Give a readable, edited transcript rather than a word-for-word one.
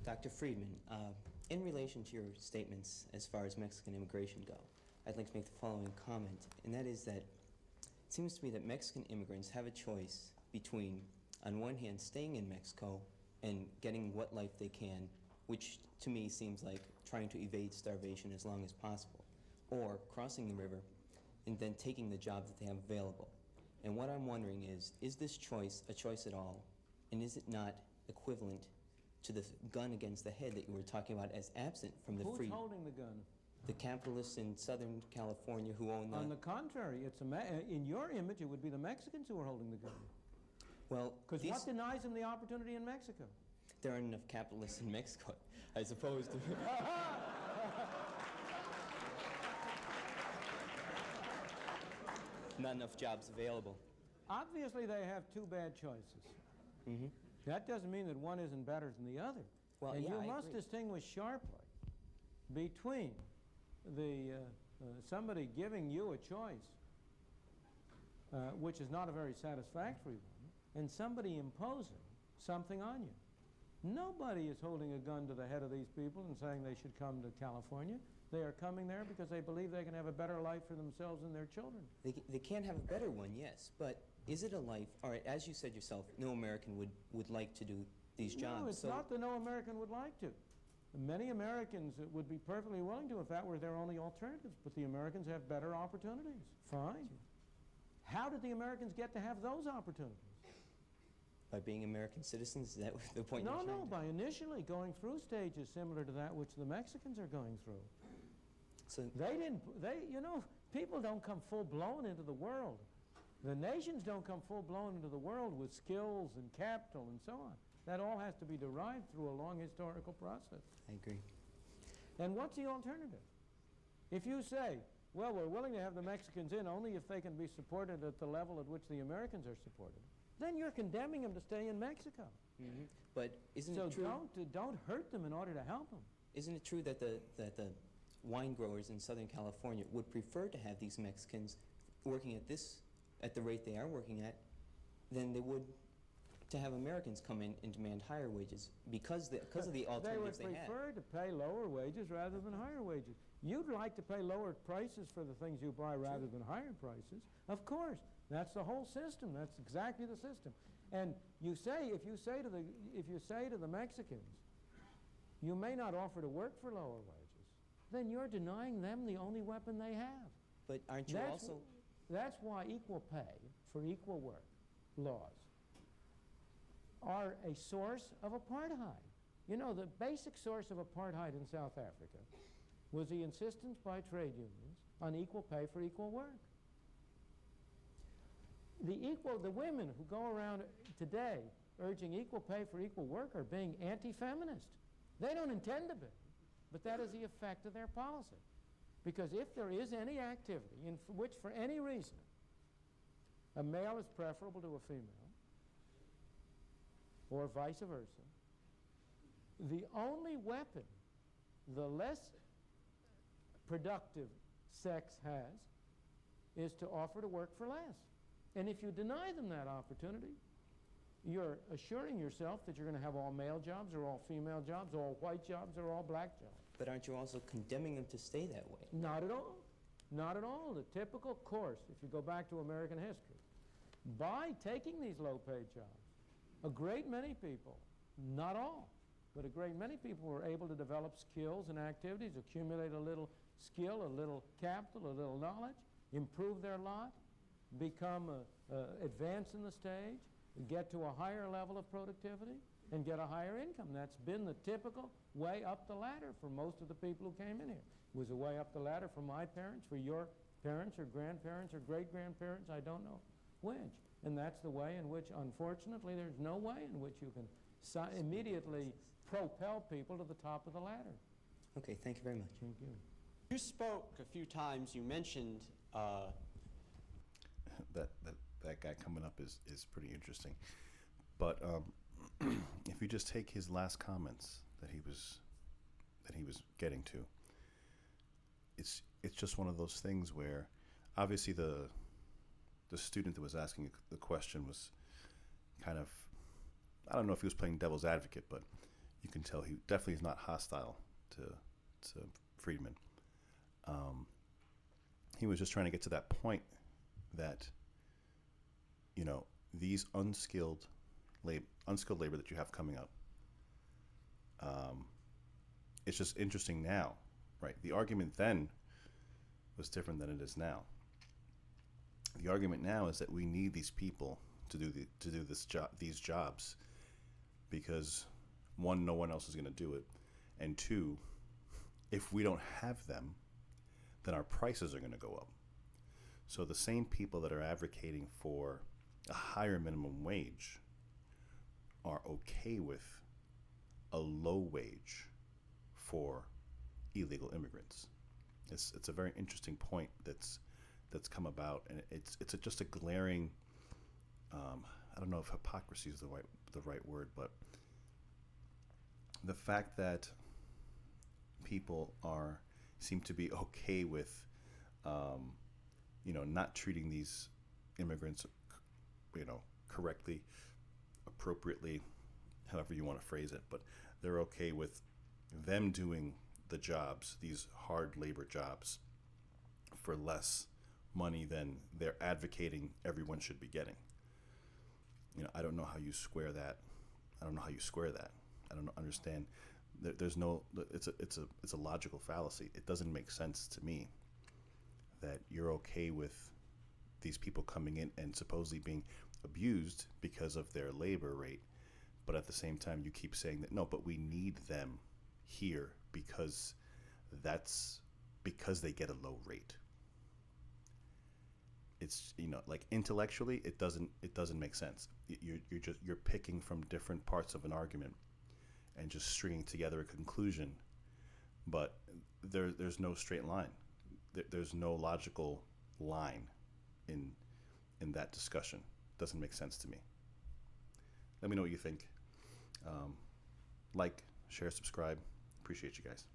Dr. Friedman, in relation to your statements as far as Mexican immigration go, I'd like to make the following comment, and that is that it seems to me that Mexican immigrants have a choice between, on one hand, staying in Mexico and getting what life they can, which to me seems like trying to evade starvation as long as possible, or crossing the river and then taking the job that they have available. And what I'm wondering is this choice a choice at all, and is it not equivalent to the gun against the head that you were talking about as absent from the free... Who's holding the gun? The capitalists in Southern California who own the... On the contrary, it's in your image, it would be the Mexicans who are holding the gun. Well, because what denies them the opportunity in Mexico? There aren't enough capitalists in Mexico, as opposed to... Not enough jobs available. Obviously, they have two bad choices. Mm-hmm. That doesn't mean that one isn't better than the other. Well, and yeah, you must distinguish sharply between the somebody giving you a choice, which is not a very satisfactory one, and somebody imposing something on you. Nobody is holding a gun to the head of these people and saying they should come to California. They are coming there because they believe they can have a better life for themselves and their children. They can have a better one, yes, but is it a life, all right, as you said yourself, no American would like to do these jobs. No, it's not that no American would like to. Many Americans would be perfectly willing to if that were their only alternatives, but the Americans have better opportunities. Fine. How did the Americans get to have those opportunities? By being American citizens? Is that the point you're trying No, to... by initially going through stages similar to that which the Mexicans are going through. So you know, people don't come full-blown into the world. The nations don't come full-blown into the world with skills and capital and so on. That all has to be derived through a long historical process. I agree. And what's the alternative? If you say, well, we're willing to have the Mexicans in only if they can be supported at the level at which the Americans are supported, then you're condemning them to stay in Mexico. Mm-hmm. But isn't it true... So don't hurt them in order to help them. Isn't it true that the wine growers in Southern California would prefer to have these Mexicans working at the rate they are working at than they would to have Americans come in and demand higher wages because of the alternatives they have? They would prefer to pay lower wages rather than higher wages. You'd like to pay lower prices for the things you buy rather than higher prices. Of course. That's the whole system. That's exactly the system. And you say, if you say to the Mexicans, you may not offer to work for lower wages, then you're denying them the only weapon they have. But aren't you also... That's why equal pay for equal work laws are a source of apartheid. You know, the basic source of apartheid in South Africa was the insistence by trade unions on equal pay for equal work. The women who go around today urging equal pay for equal work are being anti-feminist. They don't intend to be, but that is the effect of their policy. Because if there is any activity in which, for any reason, a male is preferable to a female, or vice versa, the only weapon the less productive sex has is to offer to work for less. And if you deny them that opportunity, you're assuring yourself that you're going to have all male jobs or all female jobs, all white jobs or all black jobs. But aren't you also condemning them to stay that way? Not at all. Not at all. The typical course, if you go back to American history, by taking these low-paid jobs, a great many people, not all, but a great many people were able to develop skills and activities, accumulate a little skill, a little capital, a little knowledge, improve their lot, become advance in the stage, get to a higher level of productivity, and get a higher income. That's been the typical way up the ladder for most of the people who came in here. It was a way up the ladder for my parents, for your parents or grandparents or great-grandparents, I don't know which. And that's the way in which, unfortunately, there's no way in which you can immediately propel people to the top of the ladder. Okay, thank you very much. Thank you. You spoke a few times, you mentioned that guy coming up is pretty interesting. But if you just take his last comments that he was getting to, it's just one of those things where obviously the student that was asking the question was kind of, I don't know if he was playing devil's advocate, but you can tell he definitely is not hostile to Friedman. He was just trying to get to that point that, you know, these unskilled labor that you have coming up, it's just interesting now, right? The argument then was different than it is now. The argument now is that we need these people to do these jobs because, one, no one else is going to do it, and two, if we don't have them, then our prices are going to go up. So the same people that are advocating for a higher minimum wage are okay with a low wage for illegal immigrants. It's a very interesting point that's come about, and it's just a glaring. I don't know if hypocrisy is the right word, but the fact that people seem to be okay with, not treating these immigrants, correctly, appropriately, however you want to phrase it, but they're okay with them doing the jobs, these hard labor jobs, for less money than they're advocating everyone should be getting. I don't know how you square that. I don't understand. There's no. It's a logical fallacy. It doesn't make sense to me that you're okay with these people coming in and supposedly being abused because of their labor rate, but at the same time you keep saying that no, but we need them here because they get a low rate. It's like intellectually it doesn't make sense. You're picking from different parts of an argument and just stringing together a conclusion, but there's no straight line. There's no logical line in that discussion. Doesn't make sense to me. Let me know what you think. Like, share, subscribe. Appreciate you guys.